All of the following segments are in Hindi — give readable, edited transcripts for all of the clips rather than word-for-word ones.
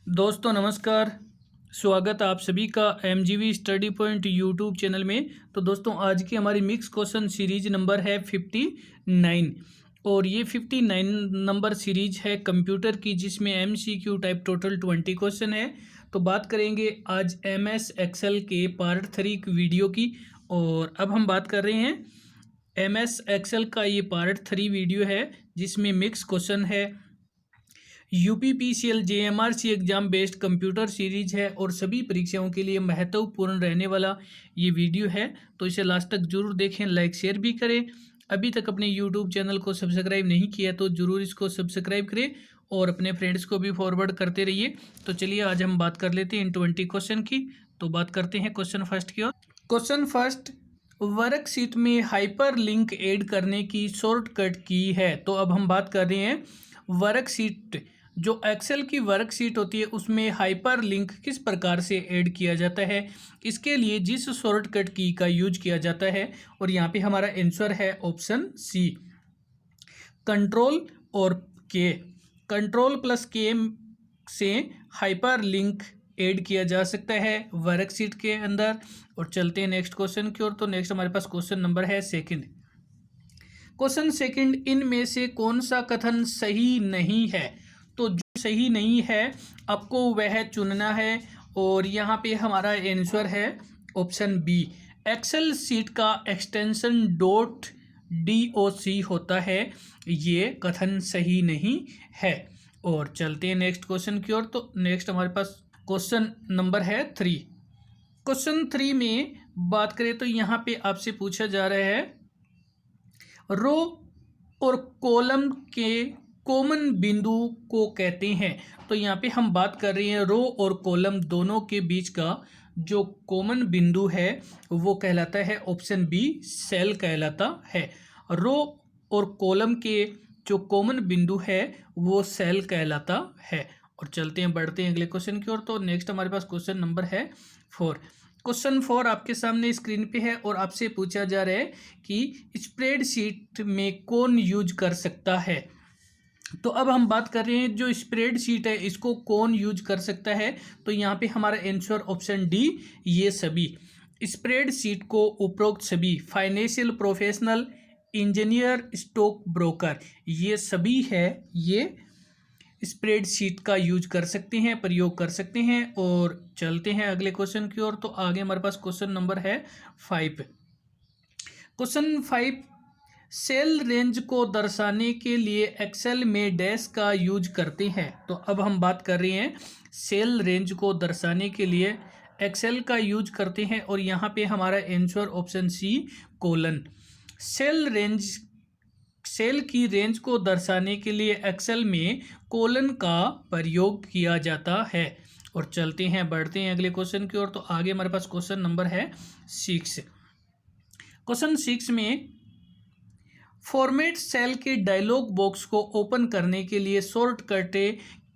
दोस्तों नमस्कार। स्वागत आप सभी का एमजीवी स्टडी पॉइंट यूट्यूब चैनल में। तो दोस्तों आज की हमारी मिक्स क्वेश्चन सीरीज नंबर है 59 और ये 59 नंबर सीरीज है कंप्यूटर की, जिसमें एमसीक्यू टाइप टोटल 20 क्वेश्चन है। तो बात करेंगे आज एमएस एक्सेल के पार्ट 3 वीडियो की। और अब हम बात कर रहे हैं एमएस एक्सेल का ये पार्ट 3 वीडियो है, जिसमें मिक्स क्वेश्चन है। UPPCL JMRC exam based computer series है और सभी परीक्षाओं के लिए महत्वपूर्ण रहने वाला ये वीडियो है। तो इसे लास्ट तक जरूर देखें, लाइक शेयर भी करें। अभी तक अपने यूट्यूब चैनल को सब्सक्राइब नहीं किया तो जरूर इसको सब्सक्राइब करें और अपने फ्रेंड्स को भी फॉरवर्ड करते रहिए। तो चलिए आज हम बात कर लेते हैं इन 20 क्वेश्चन की। तो बात करते हैं क्वेश्चन फर्स्ट की ओर। क्वेश्चन फर्स्ट, वर्कशीट में हाइपर लिंक ऐड करने की शॉर्टकट की है। तो अब हम बात कर रहे हैं वर्कशीट, जो एक्सेल की वर्कशीट होती है उसमें हाइपर लिंक किस प्रकार से ऐड किया जाता है, इसके लिए जिस शॉर्टकट की का यूज किया जाता है। और यहाँ पे हमारा आंसर है ऑप्शन सी, कंट्रोल और के। कंट्रोल प्लस के से हाइपर लिंक ऐड किया जा सकता है वर्कशीट के अंदर। और चलते हैं नेक्स्ट क्वेश्चन की ओर। तो नेक्स्ट हमारे पास क्वेश्चन नंबर है सेकंड। क्वेश्चन सेकंड, इनमें से कौन सा कथन सही नहीं है। तो जो सही नहीं है आपको वह चुनना है। और यहाँ पे हमारा आंसर है ऑप्शन बी, एक्सेल सीट का एक्सटेंशन .doc होता है। ये कथन सही नहीं है। और चलते हैं नेक्स्ट क्वेश्चन की ओर। तो नेक्स्ट हमारे पास क्वेश्चन नंबर है 3। क्वेश्चन 3 में बात करें तो यहाँ पे आपसे पूछा जा रहा है रो और कॉलम के कॉमन बिंदु को कहते हैं। तो यहाँ पे हम बात कर रहे हैं रो और कॉलम दोनों के बीच का जो कॉमन बिंदु है वो कहलाता है ऑप्शन बी, सेल कहलाता है। रो और कॉलम के जो कॉमन बिंदु है वो सेल कहलाता है। और चलते हैं बढ़ते हैं अगले क्वेश्चन की ओर। तो नेक्स्ट हमारे पास क्वेश्चन नंबर है 4। क्वेश्चन 4 आपके सामने स्क्रीन पे है और आपसे पूछा जा रहा है कि स्प्रेडशीट में कौन यूज कर सकता है। तो अब हम बात कर रहे हैं जो स्प्रेडशीट है इसको कौन यूज कर सकता है। तो यहाँ पे हमारा आंसर ऑप्शन डी, ये सभी। स्प्रेडशीट को उपरोक्त सभी financial professional, engineer, stock broker, ये सभी है ये स्प्रेडशीट का यूज कर सकते हैं, प्रयोग कर सकते हैं। और चलते हैं अगले क्वेश्चन की ओर। तो आगे हमारे पास क्वेश्चन नंबर है 5। क्वेश्चन 5, सेल रेंज को दर्शाने के लिए एक्सेल में डैश का यूज करते हैं। तो अब हम बात कर रहे हैं सेल रेंज को दर्शाने के लिए एक्सेल का यूज करते हैं। और यहाँ पे हमारा answer option C, colon. Cell की रेंज को दर्शाने के लिए एक्सेल में कोलन का प्रयोग किया जाता है। और चलते हैं बढ़ते हैं अगले क्वेश्चन की ओर। तो आगे हमारे पास क्वेश्चन नंबर है 6। क्वेश्चन 6 में फॉर्मेट सेल के डायलॉग बॉक्स को ओपन करने के लिए शॉर्टकट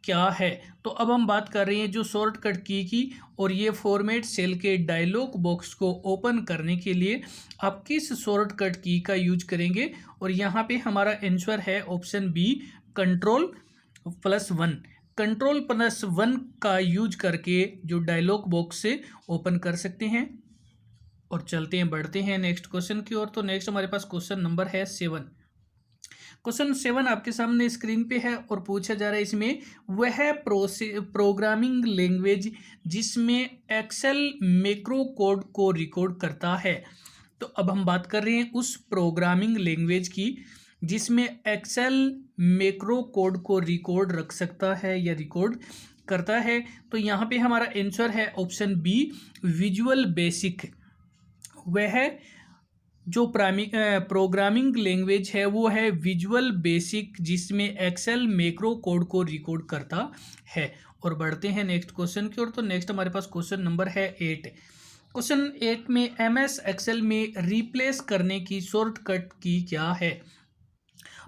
क्या है। तो अब हम बात कर रहे हैं जो शॉर्टकट की। और ये फॉर्मेट सेल के डायलॉग बॉक्स को ओपन करने के लिए आप किस शॉर्टकट की का यूज करेंगे। और यहाँ पे हमारा आंसर है ऑप्शन बी, Ctrl+1। Ctrl+1 का यूज करके जो डायलॉग बॉक्स से ओपन कर सकते हैं। और चलते हैं बढ़ते हैं नेक्स्ट क्वेश्चन की ओर। तो नेक्स्ट हमारे पास क्वेश्चन नंबर है 7। क्वेश्चन 7 आपके सामने स्क्रीन पे है और पूछा जा रहा है इसमें वह प्रोग्रामिंग लैंग्वेज जिसमें एक्सेल मैक्रो कोड को रिकॉर्ड करता है। तो अब हम बात कर रहे हैं उस प्रोग्रामिंग लैंग्वेज की जिसमें एक्सेल मैक्रो कोड को रिकॉर्ड रख सकता है या रिकॉर्ड करता है। तो यहाँ पे हमारा आंसर है ऑप्शन बी, विजुअल बेसिक। वह जो प्रोग्रामिंग लैंग्वेज है वो है विजुअल बेसिक, जिसमें एक्सेल मैक्रो कोड को रिकॉर्ड करता है। और बढ़ते हैं नेक्स्ट क्वेश्चन की ओर। तो नेक्स्ट हमारे पास क्वेश्चन नंबर है 8। क्वेश्चन 8 में एमएस एक्सेल में रिप्लेस करने की शॉर्टकट की क्या है।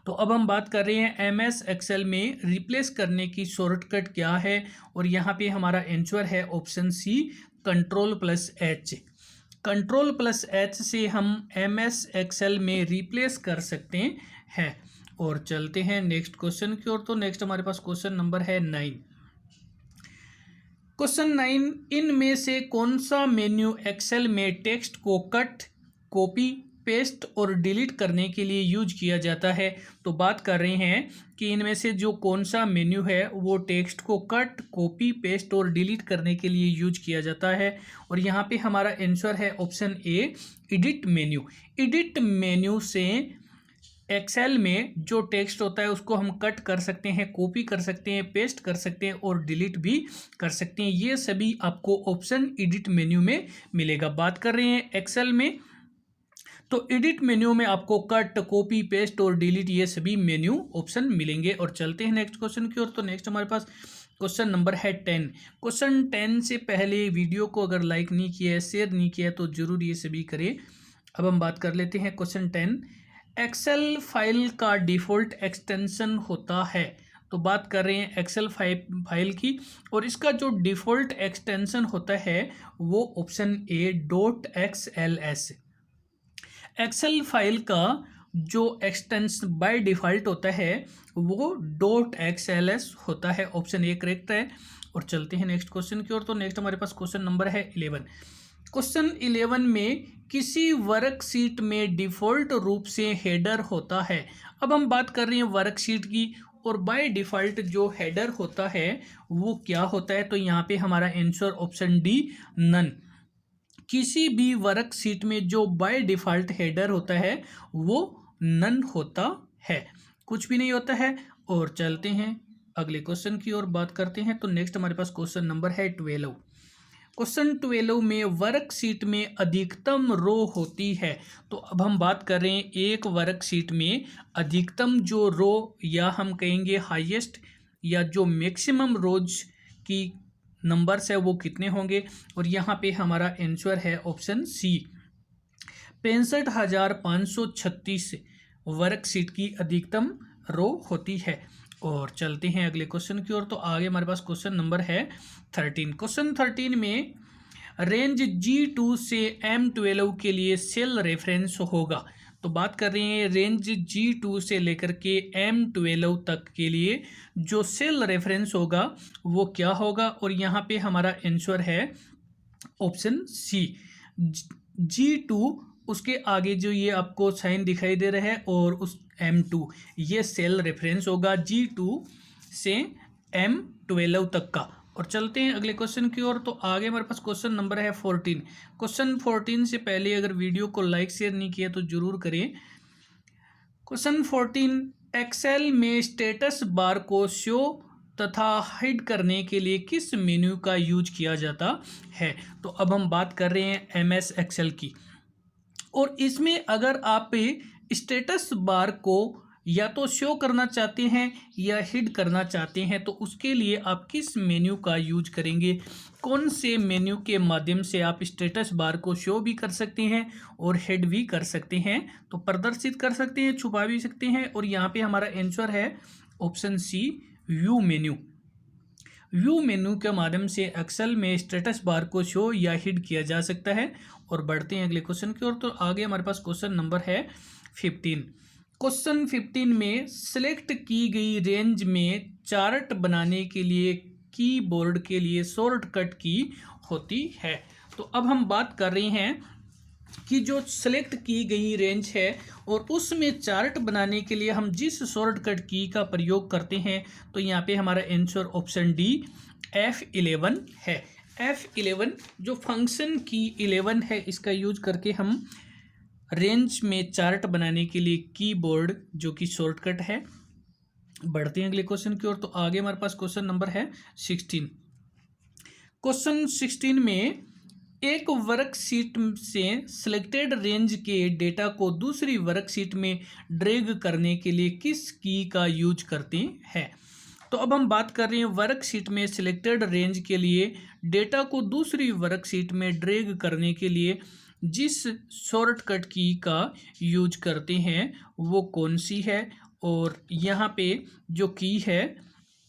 तो अब हम बात कर रहे हैं एमएस एक्सेल में रिप्लेस करने की शॉर्टकट क्या है। और यहाँ पे हमारा आंसर है ऑप्शन सी, Ctrl+H। Ctrl+H से हम एमएस एक्सेल में रिप्लेस कर सकते हैं। और चलते हैं नेक्स्ट क्वेश्चन की ओर। तो नेक्स्ट हमारे पास क्वेश्चन नंबर है 9। क्वेश्चन 9, इनमें से कौन सा मेन्यू एक्सेल में टेक्स्ट को कट, कॉपी, पेस्ट और डिलीट करने के लिए यूज किया जाता है? तो बात कर रहे हैं कि इनमें से जो कौन सा मेन्यू है वो टेक्स्ट को कट, कॉपी, पेस्ट और डिलीट करने के लिए यूज किया जाता है। और यहाँ पे हमारा आंसर है option A, edit menu. Edit menu से एक्सेल में जो टेक्स्ट होता है उसको हम कट कर सकते हैं, कॉपी कर सकते हैं, पेस्ट कर सकते हैं और डिलीट भी कर सकते हैं। ये सभी आपको ऑप्शन एडिट मेन्यू में मिलेगा। बात कर रहे हैं एक्सेल में, तो एडिट मेन्यू में आपको कट, कॉपी, पेस्ट और डिलीट ये सभी मेन्यू ऑप्शन मिलेंगे। और चलते हैं नेक्स्ट क्वेश्चन की ओर। तो नेक्स्ट हमारे पास क्वेश्चन नंबर है 10। क्वेश्चन 10 से पहले वीडियो को अगर लाइक नहीं किया है, शेयर नहीं किया है तो जरूर ये सभी करें। अब हम बात कर लेते हैं क्वेश्चन 10। एक्सेल फाइल का डिफ़ॉल्ट एक्सटेंशन होता है। तो बात कर रहे हैं एक्सेल फाइल की, और इसका जो डिफ़ॉल्ट एक्सटेंशन होता है वो option A .xls। Excel file का जो एक्सटेंशन बाय डिफ़ॉल्ट होता है वो .xls होता है। ऑप्शन ए करेक्ट है। और चलते हैं नेक्स्ट क्वेश्चन की ओर। तो नेक्स्ट हमारे पास क्वेश्चन नंबर है 11। क्वेश्चन 11 में किसी वर्कशीट में डिफ़ॉल्ट रूप से हेडर होता है। अब हम बात कर रहे हैं वर्कशीट की, और बाय डिफ़ॉल्ट जो हेडर होता है वो क्या होता है? तो यहाँ पे हमारा आंसर ऑप्शन डी, नन। किसी भी वर्कशीट में जो बाय डिफ़ॉल्ट हेडर होता है वो नन होता है, कुछ भी नहीं होता है। और चलते हैं अगले क्वेश्चन की ओर बात करते हैं। तो नेक्स्ट हमारे पास क्वेश्चन नंबर है 12। क्वेश्चन 12 में वर्कशीट में अधिकतम रो होती है। तो अब हम बात कर रहे हैं एक वर्कशीट में अधिकतम जो रो, या हम कहेंगे हाईएस्ट, या जो मैक्सिमम रोज की नंबर्स है वो कितने होंगे? और यहाँ पे हमारा आंसर है ऑप्शन सी, 65,536 वर्कशीट की अधिकतम रो होती है। और चलते हैं अगले क्वेश्चन की ओर। तो आगे हमारे पास क्वेश्चन नंबर है 13। क्वेश्चन 13 में रेंज G2 से M12 के लिए सेल रेफरेंस होगा। तो बात कर रहे हैं रेंज G2 से लेकर के M12 तक के लिए जो सेल रेफरेंस होगा वो क्या होगा? और यहाँ पे हमारा आंसर है ऑप्शन सी, G2, उसके आगे जो ये आपको साइन दिखाई दे रहा है, और उस M2, ये सेल रेफरेंस होगा G2 से M12 तक का। और चलते हैं अगले क्वेश्चन की ओर। तो आगे हमारे पास क्वेश्चन नंबर है 14। क्वेश्चन 14 से पहले अगर वीडियो को लाइक शेयर नहीं किया तो जरूर करें। क्वेश्चन 14, एक्सेल में स्टेटस बार को शो तथा हाइड करने के लिए किस मेन्यू का यूज किया जाता है? तो अब हम बात कर रहे हैं MS एक्सेल की, और इसमें अगर आप स्टेटस बार को या तो शो करना चाहते हैं या हिड करना चाहते हैं तो उसके लिए आप किस मेन्यू का यूज करेंगे? कौन से मेन्यू के माध्यम से आप स्टेटस बार को शो भी कर सकते हैं और हिड भी कर सकते हैं? तो प्रदर्शित कर सकते हैं, छुपा भी सकते हैं। और यहाँ पे हमारा आंसर है option C, view menu. View menu के माध्यम से एक्सेल में स्टेटस बार को शो या हिड किया जा सकता है। और बढ़ते हैं अगले क्वेश्चन की ओर। तो आगे हमारे पास क्वेश्चन नंबर है 15। क्वेश्चन 15 में सिलेक्ट की गई रेंज में चार्ट बनाने के लिए कीबोर्ड के लिए शॉर्टकट की होती है। तो अब हम बात कर रहे हैं कि जो सिलेक्ट की गई रेंज है और उसमें चार्ट बनाने के लिए हम जिस शॉर्टकट की का प्रयोग करते हैं, तो यहाँ पे हमारा आंसर ऑप्शन डी, F11 है। F11 जो फंक्शन की 11 है, इसका यूज करके हम रेंज में चार्ट बनाने के लिए कीबोर्ड जो कि शॉर्टकट है। बढ़ते हैं अगले क्वेश्चन की ओर। तो आगे हमारे पास क्वेश्चन नंबर है 16। क्वेश्चन 16 में एक वर्कशीट से सिलेक्टेड रेंज के डेटा को दूसरी वर्कशीट में ड्रैग करने के लिए किस की का यूज करते हैं? तो अब हम बात कर रहे हैं वर्कशीट में सिलेक्टेड रेंज के लिए डेटा को दूसरी वर्कशीट में ड्रैग करने के लिए जिस शॉर्टकट की का यूज करते हैं वो कौन सी है? और यहाँ पे जो की है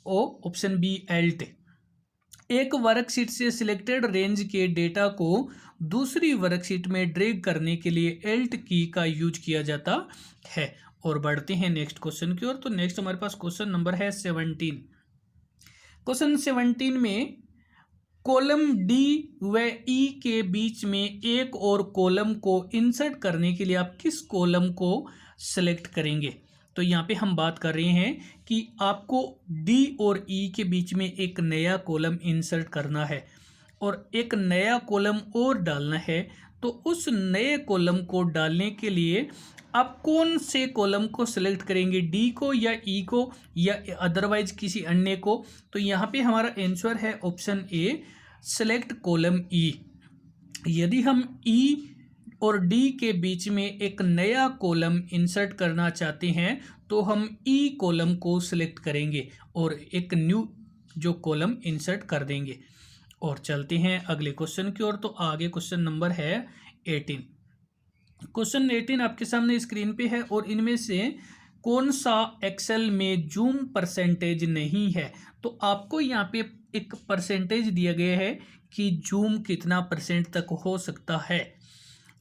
वो ऑप्शन बी, एल्ट। एक वर्कशीट से सिलेक्टेड रेंज के डेटा को दूसरी वर्कशीट में ड्रैग करने के लिए एल्ट की का यूज किया जाता है। और बढ़ते हैं नेक्स्ट क्वेश्चन की ओर। तो नेक्स्ट हमारे पास क्वेश्चन नंबर है 17। क्वेश्चन 17 में कॉलम डी व ई के बीच में एक और कॉलम को इंसर्ट करने के लिए आप किस कॉलम को सेलेक्ट करेंगे? तो यहाँ पे हम बात कर रहे हैं कि आपको डी और ई के बीच में एक नया कॉलम इंसर्ट करना है और एक नया कॉलम और डालना है। तो उस नए कॉलम को डालने के लिए आप कौन से कॉलम को सिलेक्ट करेंगे, डी को या ई को या अदरवाइज किसी अन्य को? तो यहाँ पे हमारा आंसर है ऑप्शन ए, सेलेक्ट कॉलम ई। यदि हम ई और डी के बीच में एक नया कॉलम इंसर्ट करना चाहते हैं तो हम ई कॉलम को सिलेक्ट करेंगे और एक न्यू जो कॉलम इंसर्ट कर देंगे। और चलते हैं अगले क्वेश्चन की ओर। तो आगे क्वेश्चन नंबर है 18। क्वेश्चन 18 आपके सामने स्क्रीन पे है और इनमें से कौन सा एक्सेल में जूम परसेंटेज नहीं है? तो आपको यहाँ पे एक परसेंटेज दिया गया है कि जूम कितना परसेंट तक हो सकता है,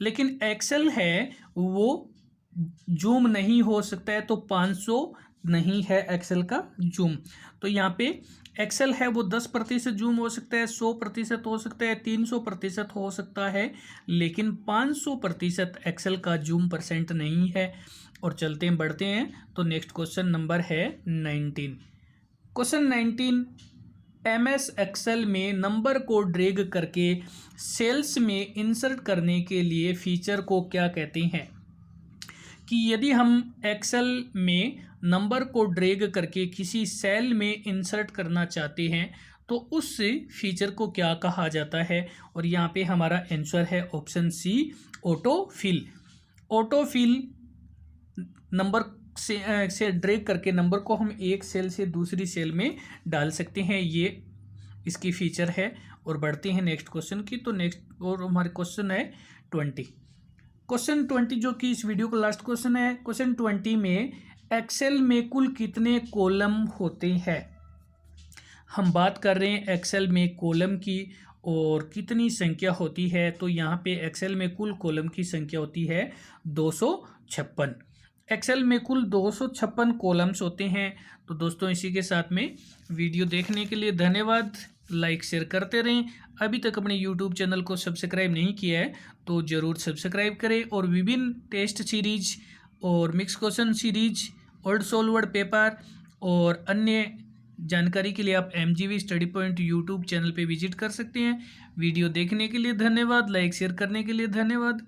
लेकिन एक्सेल है वो जूम नहीं हो सकता है। तो 500 नहीं है एक्सेल का जूम। तो यहाँ पे एक्सेल है वो 10% जूम हो सकता है, 100% हो सकता है, 300% हो सकता है, लेकिन 500% एक्सेल का जूम परसेंट नहीं है। और चलते हैं, बढ़ते हैं। तो नेक्स्ट क्वेश्चन नंबर है 19। क्वेश्चन 19, एमएस एक्सेल में नंबर को ड्रैग करके सेल्स में इंसर्ट करने के लिए फीचर को क्या कहते हैं? कि यदि हम एक्सेल में नंबर को ड्रैग करके किसी सेल में इंसर्ट करना चाहते हैं तो उस फीचर को क्या कहा जाता है? और यहाँ पे हमारा आंसर है option C, auto fill. Auto fill number से ड्रैग करके नंबर को हम एक सेल से दूसरी सेल में डाल सकते हैं, ये इसकी फीचर है। और बढ़ते हैं नेक्स्ट क्वेश्चन की। तो नेक्स्ट और हमारे क्वेश्चन है 20। क्वेश्चन 20 जो कि इस वीडियो का लास्ट क्वेश्चन है। क्वेश्चन 20 में एक्सेल में कुल कितने कॉलम होते हैं? हम बात कर रहे हैं एक्सेल में कॉलम की और कितनी संख्या होती है। तो यहाँ पे एक्सेल में कुल कॉलम की संख्या होती है 256। एक्सेल में कुल 256 कॉलम्स होते हैं। तो दोस्तों इसी के साथ में वीडियो देखने के लिए धन्यवाद। लाइक शेयर करते रहें। अभी तक अपने YouTube चैनल को सब्सक्राइब नहीं किया है तो ज़रूर सब्सक्राइब करें और विभिन्न टेस्ट सीरीज और mix question series, word solve word paper और अन्य जानकारी के लिए आप MGV study point YouTube channel पे विजिट कर सकते हैं। वीडियो देखने के लिए धन्यवाद। लाइक शेयर करने के लिए धन्यवाद।